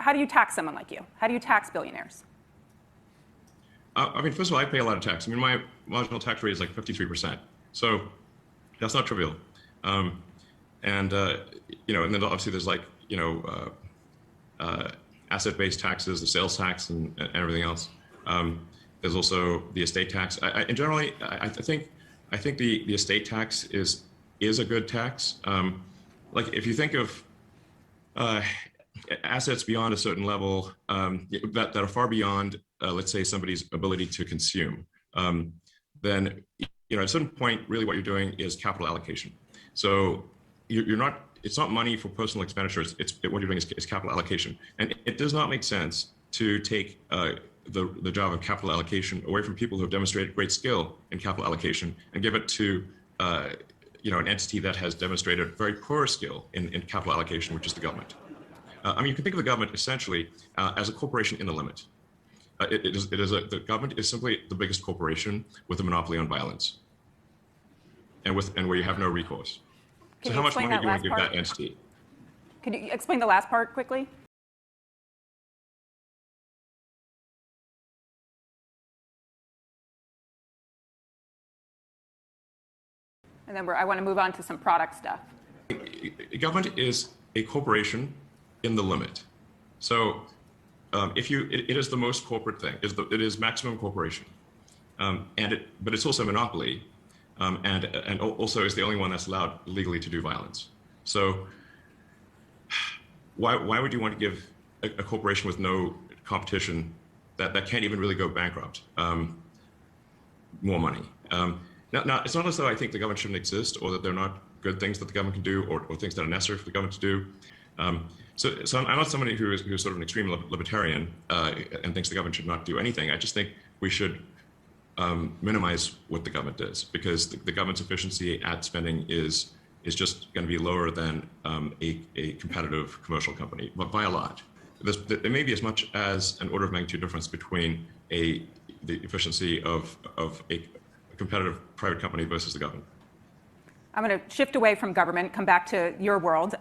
how do you tax someone like you? How do you tax billionaires? I mean, first of all, I pay a lot of tax. I mean, my marginal tax rate is like 53%. So that's not trivial. And then obviously there's like, asset-based taxes, the sales tax, and everything else. There's also the estate tax. And generally, I think the estate tax is a good tax. Like if you think of assets beyond a certain level that are far beyond, let's say, somebody's ability to consume, then at a certain point, really what you're doing is capital allocation. So you're not. It's not money for personal expenditures. What you're doing is capital allocation, and it does not make sense to take the job of capital allocation away from people who have demonstrated great skill in capital allocation and give it to an entity that has demonstrated very poor skill in capital allocation, which is the government. I mean, you can think of the government essentially as a corporation in the limit. The government is simply the biggest corporation with a monopoly on violence, and where you have no recourse. So how much money do you want to give that entity? Could you explain the last part quickly? And then I want to move on to some product stuff. Government is a corporation in the limit. So it is the most corporate thing. It is maximum corporation, but it's also a monopoly. And also is the only one that's allowed legally to do violence. So why would you want to give a corporation with no competition that can't even really go bankrupt more money? Now, it's not as though I think the government shouldn't exist or that there are not good things that the government can do or things that are necessary for the government to do. So I'm not somebody who is sort of an extreme libertarian and thinks the government should not do anything. I just think we should minimize what the government does, because the government's efficiency at spending is just going to be lower than a competitive commercial company, but by a lot. There may be as much as an order of magnitude difference between the efficiency of a competitive private company versus the government. I'm going to shift away from government, come back to your world.